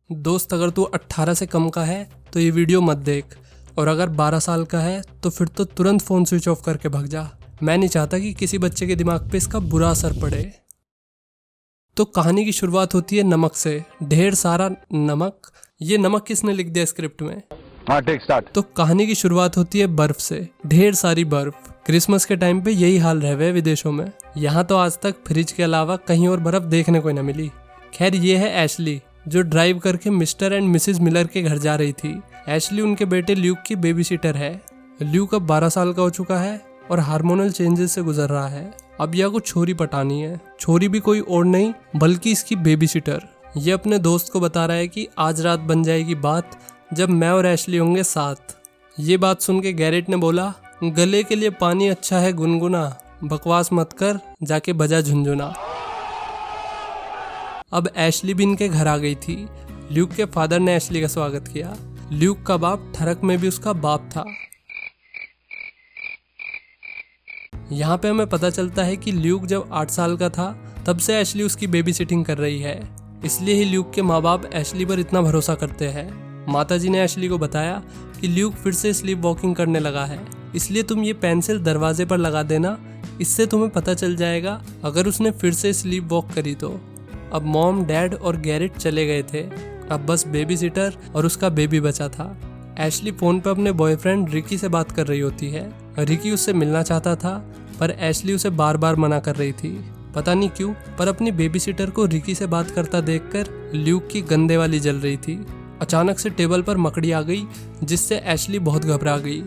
दोस्त, अगर तू 18 से कम का है तो ये वीडियो मत देख, और अगर 12 साल का है तो फिर तो तुरंत फ़ोन स्विच ऑफ करके भाग जा। मैं नहीं चाहता कि किसी बच्चे के दिमाग पे इसका बुरा असर पड़े। तो कहानी की शुरुआत होती है नमक से। ढेर सारा नमक। ये नमक किसने लिख दिया स्क्रिप्ट में? हाँ, टेक स्टार्ट। तो कहानी की शुरुआत होती है बर्फ से। ढेर सारी बर्फ। क्रिसमस के टाइम पे यही हाल रहे विदेशों में। यहाँ तो आज तक फ्रिज के अलावा कहीं और बर्फ देखने को न मिली। खैर, ये है एशली, जो ड्राइव करके मिस्टर एंड मिसेस मिलर के घर जा रही थी। एशली उनके बेटे ल्यूक की बेबी सिटर है। ल्यूक अब 12 साल का हो चुका है और हार्मोनल चेंजेस से गुजर रहा है। अब यह कुछ छोरी पटानी है। छोरी भी कोई और नहीं बल्कि इसकी बेबी सिटर। ये अपने दोस्त को बता रहा है कि आज रात बन जाएगी बात जब मैं और एशली होंगे साथ। ये बात सुन के गैरेट ने बोला, गले के लिए पानी अच्छा है गुनगुना, बकवास मत कर, जाके बजा झुनझुना। अब एशली भी इनके घर आ गई थी। ल्यूक के फादर ने एशली का स्वागत किया। ल्यूक का बाप ठरक में भी उसका बाप था। यहाँ पे हमें पता चलता है कि ल्यूक जब 8 साल का था तब से एशली उसकी बेबी सिटिंग कर रही है। इसलिए ही ल्यूक के माँ बाप एशली पर इतना भरोसा करते हैं। माताजी ने एशली को बताया कि ल्यूक फिर से स्लीप वॉकिंग करने लगा है, इसलिए तुम ये पेंसिल दरवाजे पर लगा देना, इससे तुम्हें पता चल जाएगा अगर उसने फिर से स्लीप वॉक करी तो। अब मॉम, डैड और गैरेट चले गए थे। अब बस बेबी सिटर और उसका बेबी बचा था। एशली फोन पर अपने बॉयफ्रेंड रिकी से बात कर रही होती है। रिकी उससे मिलना चाहता था पर एशली उसे बार बार मना कर रही थी। पता नहीं क्यों, पर अपनी बेबी सिटर को रिकी से बात करता देखकर ल्यूक की गंदे वाली जल रही थी। अचानक से टेबल पर मकड़ी आ गई जिससे एशली बहुत घबरा गई।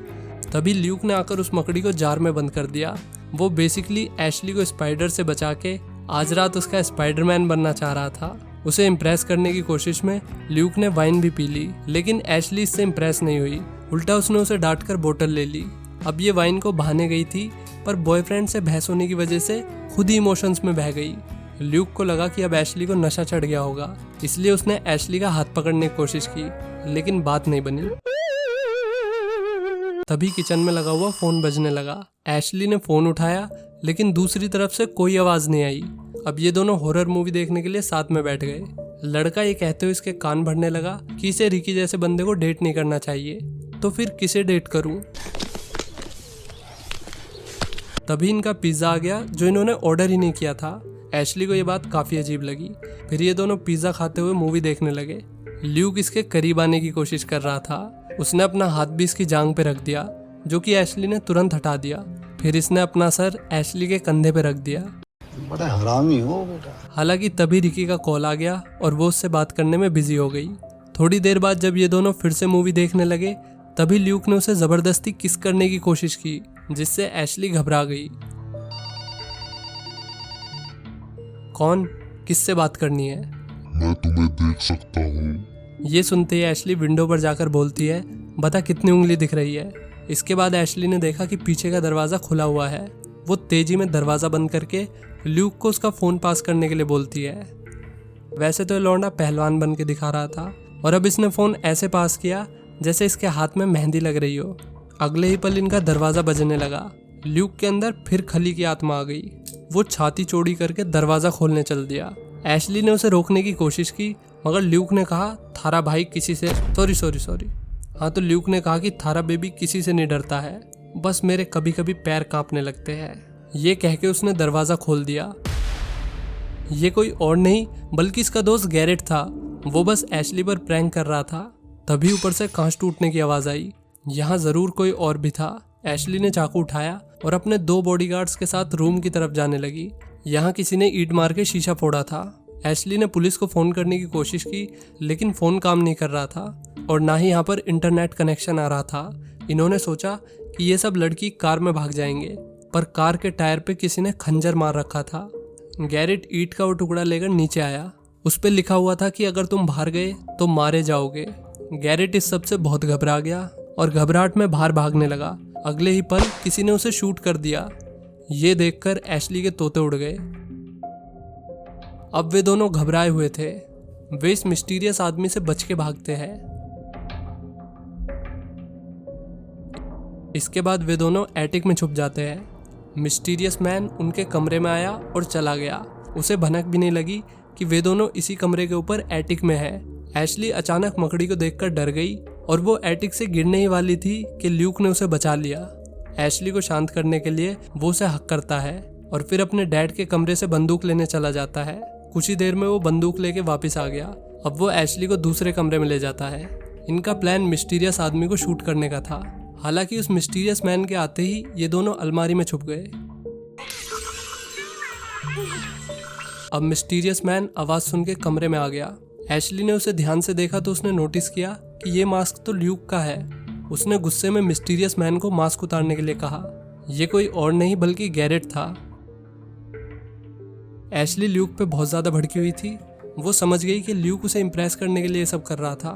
तभी ल्यूक ने आकर उस मकड़ी को जार में बंद कर दिया। वो बेसिकली एशली को स्पाइडर से बचा के आज रात उसका स्पाइडरमैन बनना चाह रहा था। उसे इम्प्रेस करने की कोशिश में ल्यूक ने वाइन भी पी ली, लेकिन एशली इससे इम्प्रेस नहीं हुई। उल्टा उसने उसे डांट कर बोतल ले ली। अब ये वाइन को बहाने गई थी पर बॉयफ्रेंड से बहस होने की वजह से खुद ही इमोशंस में बह गई। ल्यूक को लगा कि अब एशली को नशा चढ़ गया होगा, इसलिए उसने एशली का हाथ पकड़ने की कोशिश की, लेकिन बात नहीं बनी। तभी किचन में लगा हुआ फोन बजने लगा। एशली ने फोन उठाया, लेकिन दूसरी तरफ से कोई आवाज नहीं आई। अब ये दोनों हॉरर मूवी देखने के लिए साथ में बैठ गए। लड़का ये कहते हुए इसके कान भरने लगा कि इसे रिकी जैसे बंदे को डेट नहीं करना चाहिए, तो फिर किसे डेट करूं? तभी इनका पिज्जा आ गया जो इन्होंने ऑर्डर ही नहीं किया था। एशली को ये बात काफी अजीब लगी। फिर ये दोनों पिज्जा खाते हुए मूवी देखने लगे। ल्यूक इसके करीब आने की कोशिश कर रहा था। उसने अपना हाथ भी इसकी जांघ पे रख दिया, जो कि एशली ने तुरंत हटा दिया। फिर इसने अपना सर एशली के कंधे पे रख दिया। बड़ा हरामी हो बेटा। हालांकि तभी रिकी का कॉल आ गया और वो उससे बात करने में बिजी हो गई। थोड़ी देर बाद जब ये दोनों फिर से मूवी देखने लगे तभी ल्यूक ने उसे जबरदस्ती किस करने की कोशिश की, जिससे एशली घबरा गई। कौन? किससे बात करनी है? मैं तुम्हें देख सकता हूँ। ये सुनते ही एशली विंडो पर जाकर बोलती है, बता कितनी उंगली दिख रही है? इसके बाद एशली ने देखा कि पीछे का दरवाजा खुला हुआ है। वो तेजी में दरवाजा बंद करके ल्यूक को उसका फोन पास करने के लिए बोलती है। वैसे तो लौंडा पहलवान बन के दिखा रहा था और अब इसने फोन ऐसे पास किया जैसे इसके हाथ में मेहंदी लग रही हो। अगले ही पल इनका दरवाजा बजने लगा। ल्यूक के अंदर फिर खली की आत्मा आ गई। वो छाती चौड़ी करके दरवाजा खोलने चल दिया। एशली ने उसे रोकने की कोशिश की, मगर ल्यूक ने कहा, थारा भाई किसी से सॉरी। हाँ, तो ल्यूक ने कहा कि थारा बेबी किसी से नहीं डरता है, बस मेरे कभी कभी पैर कांपने लगते हैं। ये कह के उसने दरवाजा खोल दिया। ये कोई और नहीं बल्कि इसका दोस्त गैरेट था। वो बस एशली पर प्रैंक कर रहा था। तभी ऊपर से कांच टूटने की आवाज आई। यहाँ जरूर कोई और भी था। एशली ने चाकू उठाया और अपने 2 बॉडीगार्ड्स के साथ रूम की तरफ जाने लगी। यहाँ किसी ने ईंट मार के शीशा फोड़ा था। एशली ने पुलिस को फोन करने की कोशिश की, लेकिन फोन काम नहीं कर रहा था और ना ही यहाँ पर इंटरनेट कनेक्शन आ रहा था। इन्होंने सोचा कि ये सब लड़की कार में भाग जाएंगे, पर कार के टायर पे किसी ने खंजर मार रखा था। गैरेट ईंट का वो टुकड़ा लेकर नीचे आया। उस पे लिखा हुआ था कि अगर तुम बाहर गए तो मारे जाओगे। गैरेट इस सब से बहुत घबरा गया और घबराहट में बाहर भागने लगा। अगले ही पल किसी ने उसे शूट कर दिया। ये देखकर एशली के तोते उड़ गए। अब वे दोनों घबराए हुए थे। वे इस मिस्टीरियस आदमी से बच के भागते हैं। इसके बाद वे दोनों एटिक में छुप जाते हैं। मिस्टीरियस मैन उनके कमरे में आया और चला गया। उसे भनक भी नहीं लगी कि वे दोनों इसी कमरे के ऊपर एटिक में है एशली अचानक मकड़ी को देखकर डर गई और वो एटिक से गिरने ही वाली थी कि ल्यूक ने उसे बचा लिया। एशली को शांत करने के लिए वो उसे हक करता है और फिर अपने डैड के कमरे से बंदूक लेने चला जाता है। कुछ ही देर में वो बंदूक लेके वापस आ गया। अब वो एशली को दूसरे कमरे में ले जाता है। इनका प्लान मिस्टीरियस आदमी को शूट करने का था। हालांकि उस मिस्टीरियस मैन के आते ही ये दोनों अलमारी में छुप गए। अब मिस्टीरियस मैन आवाज सुन के कमरे में आ गया। एशली ने उसे ध्यान से देखा तो उसने नोटिस किया कि ये मास्क तो ल्यूक का है। उसने गुस्से में मिस्टीरियस मैन को मास्क उतारने के लिए कहा। ये कोई और नहीं बल्कि गैरेट था। एशली ल्यूक पे बहुत ज्यादा भड़की हुई थी। वो समझ गई कि ल्यूक उसे इम्प्रेस करने के लिए सब कर रहा था।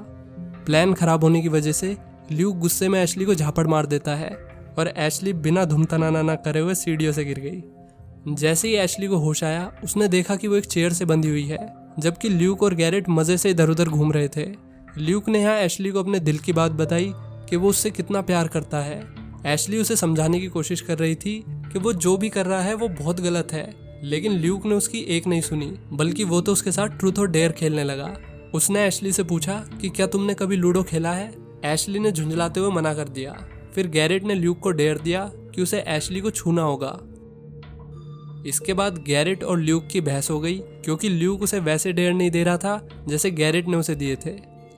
प्लान खराब होने की वजह से ल्यूक गुस्से में एशली को झापड़ मार देता है और एशली बिना धुमतनाना न करे हुए सीढ़ियों से गिर गई। जैसे ही एशली को होश आया उसने देखा कि वो एक चेयर से बंधी हुई है, जबकि ल्यूक और गैरेट मजे से इधर उधर घूम रहे थे। ल्यूक ने यहाँ एशली को अपने दिल की बात बताई कि वो उससे कितना प्यार करता है। एशली उसे समझाने की कोशिश कर रही थी कि वो जो भी कर रहा है वो बहुत गलत है, लेकिन ल्यूक ने उसकी एक नहीं सुनी, बल्कि वो तो उसके साथ ट्रूथ और डेयर खेलने लगा। उसने एशली से पूछा कि क्या तुमने कभी लूडो खेला है। एशली ने झुंझलाते हुए मना कर दिया। फिर गैरेट ने ल्यूक को डेयर दिया कि उसे एशली को छूना होगा। इसके बाद गैरेट और ल्यूक की बहस हो गई, क्योंकि ल्यूक उसे वैसे डेयर नहीं दे रहा था जैसे गैरेट ने उसे दिए थे।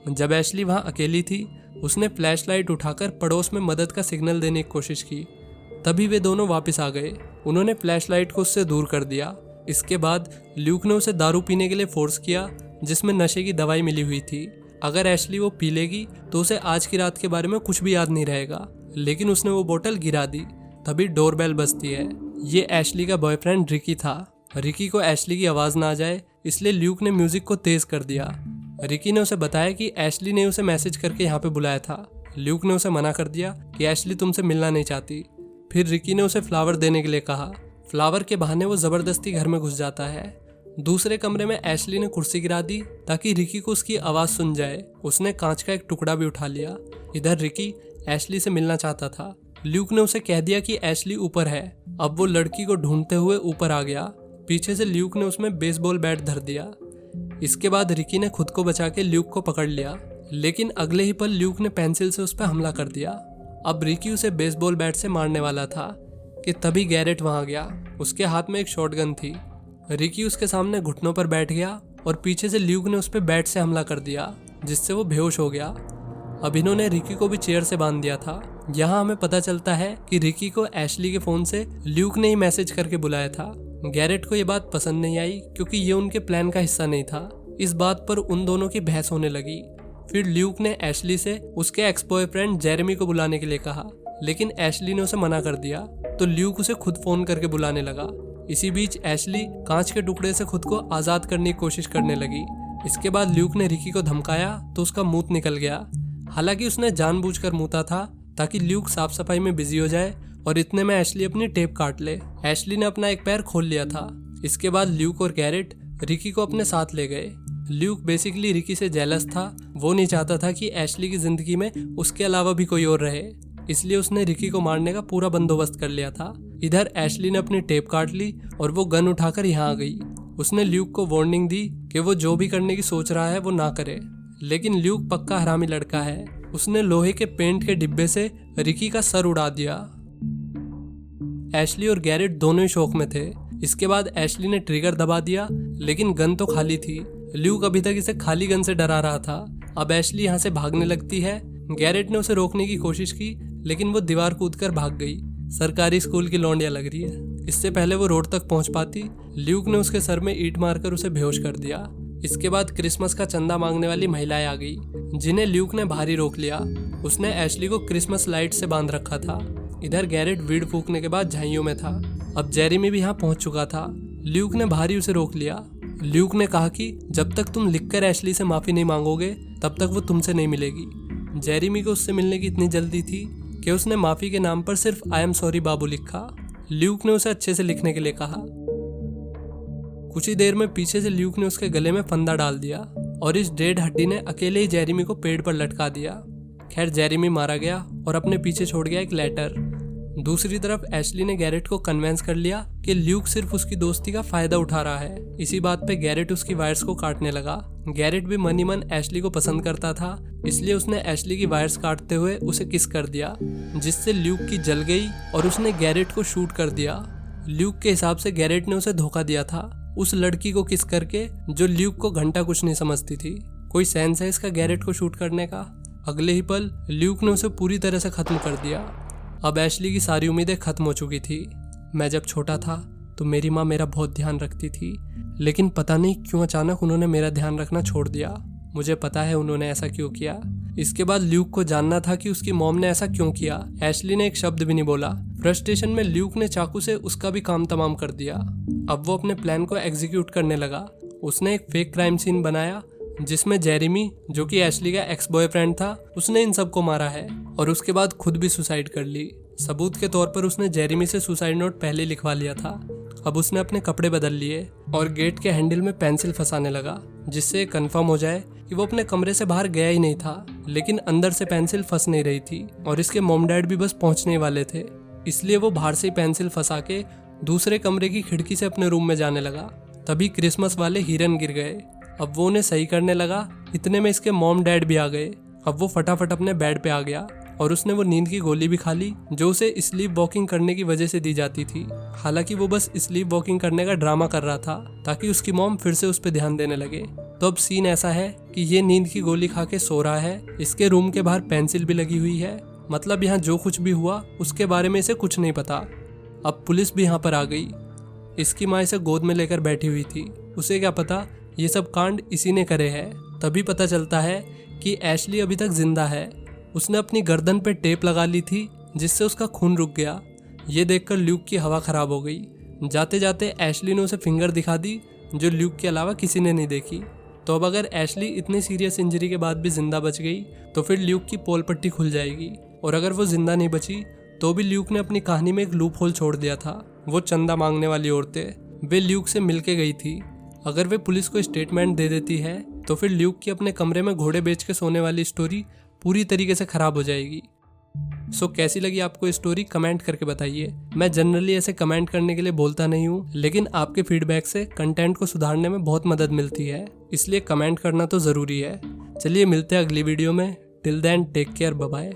जब एशली वहां अकेली थी उसने फ्लैशलाइट उठाकर पड़ोस में मदद का सिग्नल देने की कोशिश की। तभी वे दोनों वापस आ गए। उन्होंने फ्लैशलाइट को उससे दूर कर दिया। इसके बाद ल्यूक ने उसे दारू पीने के लिए फोर्स किया, जिसमें नशे की दवाई मिली हुई थी। अगर एशली वो पी लेगी तो उसे आज की रात के बारे में कुछ भी याद नहीं रहेगा, लेकिन उसने वो बोतल गिरा दी। तभी डोरबेल बजती है। ये एशली का बॉयफ्रेंड रिकी था। रिकी को एशली की आवाज़ ना आ जाए इसलिए ल्यूक ने म्यूजिक को तेज कर दिया। रिकी ने उसे बताया कि एशली ने उसे मैसेज करके यहाँ पे बुलाया था। ल्यूक ने उसे मना कर दिया कि एशली तुमसे मिलना नहीं चाहती। फिर रिकी ने उसे फ्लावर देने के लिए कहा। फ्लावर के बहाने वो जबरदस्ती घर में घुस जाता है। दूसरे कमरे में एशली ने कुर्सी गिरा दी ताकि रिकी को उसकी आवाज़ सुन जाए। उसने कांच का एक टुकड़ा भी उठा लिया। इधर रिकी एशली से मिलना चाहता था। ल्यूक ने उसे कह दिया कि एशली ऊपर है। अब वो लड़की को ढूंढते हुए ऊपर आ गया। पीछे से ल्यूक ने उसमें बेसबॉल बैट धर दिया। इसके बाद रिकी ने खुद को बचा के ल्यूक को पकड़ लिया, लेकिन अगले ही पल ल्यूक ने पेंसिल से उस पर हमला कर दिया। अब रिकी उसे बेसबॉल बैट से मारने वाला था कि तभी गैरेट वहां गया। उसके हाथ में एक शॉटगन थी। रिकी उसके सामने घुटनों पर बैठ गया और पीछे से ल्यूक ने उस पर बैट से हमला कर दिया, जिससे वो बेहोश हो गया। अब इन्होंने रिकी को भी चेयर से बांध दिया था। यहाँ हमें पता चलता है कि रिकी को एशली के फोन से ल्यूक ने ही मैसेज करके बुलाया था। गैरेट को ये बात पसंद नहीं आई, क्योंकि ये उनके प्लान का हिस्सा नहीं था। इस बात पर उन दोनों की बहस होने लगी। फिर ल्यूक ने एशली से उसके एक्स बॉयफ्रेंड जेरेमी को बुलाने के लिए कहा, लेकिन एशली ने उसे मना कर दिया, तो ल्यूक उसे खुद फोन करके बुलाने लगा। इसी बीच एशली कांच के टुकड़े से खुद को आजाद करने की कोशिश करने लगी। इसके बाद ल्यूक ने रिकी को धमकाया तो उसका मूत निकल गया। हालांकि उसने जानबूझकर मूता था ताकि ल्यूक साफ सफाई में बिजी हो जाए, और इतने में एशली अपनी टेप काट ले। एशली ने अपना एक पैर खोल लिया था। इसके बाद ल्यूक और गैरेट रिकी को अपने साथ ले गए। ल्यूक बेसिकली रिकी से जेलस था। वो नहीं चाहता था कि एशली की जिंदगी में उसके अलावा भी कोई और रहे, इसलिए उसने रिकी को मारने का पूरा बंदोबस्त कर लिया था। इधर एशली ने अपनी टेप काट ली और वो गन उठाकर यहाँ आ गई। उसने ल्यूक को वार्निंग दी कि वो जो भी करने की सोच रहा है वो ना करे, लेकिन ल्यूक पक्का हरामी लड़का है। उसने लोहे के पेंट के डिब्बे से रिकी का सर उड़ा दिया। एशली और गैरेट दोनों ही शौक में थे। इसके बाद एशली ने ट्रिगर दबा दिया, लेकिन गन तो खाली थी। ल्यूक अभी तक इसे खाली गन से डरा रहा था। अब एशली यहाँ से भागने लगती है। गैरेट ने उसे रोकने की कोशिश की, लेकिन वो दीवार कूदकर भाग गई। सरकारी स्कूल की लौंडिया लग रही है। इससे पहले वो रोड तक पहुंच पाती, ल्यूक ने उसके सर में ईंट मारकर उसे बेहोश कर दिया। इसके बाद क्रिसमस का चंदा मांगने वाली महिलाएं आ गई, जिन्हें ल्यूक ने भारी रोक लिया। उसने एशली को क्रिसमस लाइट से बांध रखा था। इधर गैरेट वीड फूकने के बाद झाइयों में था। अब जेरेमी भी यहाँ पहुंच चुका था। ल्यूक ने भारी उसे रोक लिया। ल्यूक ने कहा कि जब तक तुम लिखकर एशली से माफी नहीं मांगोगे तब तक वो तुमसे नहीं मिलेगी। जेरेमी को उससे मिलने की इतनी जल्दी थी कि उसने माफी के नाम पर सिर्फ आई एम सॉरी बाबू लिखा। ल्यूक ने उसे अच्छे से लिखने के लिए कहा। कुछ ही देर में पीछे से ल्यूक ने उसके गले में फंदा डाल दिया और इस डेड हड्डी ने अकेले ही जेरेमी को पेड़ पर लटका दिया। खैर जेरेमी मारा गया और अपने पीछे छोड़ गया एक लेटर। दूसरी तरफ एशली ने गैरेट को कन्वेंस कर लिया कि ल्यूक सिर्फ उसकी दोस्ती का फायदा उठा रहा है। इसी बात पे गैरेट उसकी वायर्स को काटने लगा। गैरेट भी मन ही मन एशली को पसंद करता था, इसलिए उसने एशली की वायर्स काटते हुए उसे किस कर दिया, जिससे ल्यूक की जल गई और उसने गैरेट को शूट कर दिया। ल्यूक के हिसाब से गैरेट ने उसे धोखा दिया था उस लड़की को किस करके जो ल्यूक को घंटा कुछ नहीं समझती थी। कोई सेंस है इसका गैरेट को शूट करने का? अगले ही पल ल्यूक ने उसे पूरी तरह से खत्म कर दिया। अब एशली की सारी उम्मीदें खत्म हो चुकी थी। मैं जब छोटा था तो मेरी माँ मेरा बहुत ध्यान रखती थी, लेकिन पता नहीं क्यों अचानक उन्होंने मेरा ध्यान रखना छोड़ दिया। मुझे पता है उन्होंने ऐसा क्यों किया। इसके बाद ल्यूक को जानना था कि उसकी मॉम ने ऐसा क्यों किया। एशली ने एक शब्द भी नहीं बोला। फ्रस्ट्रेशन में ल्यूक ने चाकू से उसका भी काम तमाम कर दिया। अब वो अपने प्लान को एग्जीक्यूट करने लगा। उसने एक फेक क्राइम सीन बनाया जिसमें जेरेमी, जो कि एशली का एक्स बॉयफ्रेंड था, उसने इन सबको मारा है और उसके बाद खुद भी सुसाइड कर ली। सबूत के तौर पर उसने जेरेमी से सुसाइड नोट पहले लिखवा लिया था। अब उसने अपने कपड़े बदल लिए और गेट के हैंडल में पेंसिल फंसाने लगा, जिससे कंफर्म हो जाए कि वो अपने कमरे से बाहर गया ही नहीं था। लेकिन अंदर से पेंसिल फंस नहीं रही थी और इसके मॉम डैड भी बस पहुंचने वाले थे, इसलिए वो बाहर से ही पेंसिल फंसा के दूसरे कमरे की खिड़की से अपने रूम में जाने लगा। तभी क्रिसमस वाले हिरन गिर गए। अब वो उन्हें सही करने लगा, इतने में इसके मॉम डैड भी आ गए। अब वो फटाफट अपने बेड पे आ गया और उसने वो नींद की गोली भी खा ली जो उसे स्लीप वॉकिंग करने की वजह से दी जाती थी। हालांकि वो बस स्लीप वॉकिंग करने का ड्रामा कर रहा था ताकि उसकी मॉम फिर से उस पर ध्यान देने लगे। तो अब सीन ऐसा है कि ये नींद की गोली खा के सो रहा है, इसके रूम के बाहर पेंसिल भी लगी हुई है, मतलब यहाँ जो कुछ भी हुआ उसके बारे में इसे कुछ नहीं पता। अब पुलिस भी यहाँ पर आ गई। इसकी माँ इसे गोद में लेकर बैठी हुई थी, उसे क्या पता ये सब कांड इसी ने करे हैं। तभी पता चलता है कि एशली अभी तक जिंदा है। उसने अपनी गर्दन पे टेप लगा ली थी जिससे उसका खून रुक गया। ये देखकर ल्यूक की हवा खराब हो गई। जाते जाते एशली ने उसे फिंगर दिखा दी जो ल्यूक के अलावा किसी ने नहीं देखी। तो अब अगर एशली इतनी सीरियस इंजरी के बाद भी जिंदा बच गई तो फिर ल्यूक की पोल पट्टी खुल जाएगी, और अगर वो जिंदा नहीं बची तो भी ल्यूक ने अपनी कहानी में एक लूप होल छोड़ दिया था। वो चंदा मांगने वाली औरतें वे ल्यूक से मिलके गई थी। अगर वे पुलिस को स्टेटमेंट दे देती है तो फिर ल्यूक की अपने कमरे में घोड़े बेच के सोने वाली स्टोरी पूरी तरीके से खराब हो जाएगी। सो कैसी लगी आपको स्टोरी कमेंट करके बताइए। मैं जनरली ऐसे कमेंट करने के लिए बोलता नहीं हूँ, लेकिन आपके फीडबैक से कंटेंट को सुधारने में बहुत मदद मिलती है, इसलिए कमेंट करना तो ज़रूरी है। चलिए मिलते हैं अगली वीडियो में। Till then take care, bye bye.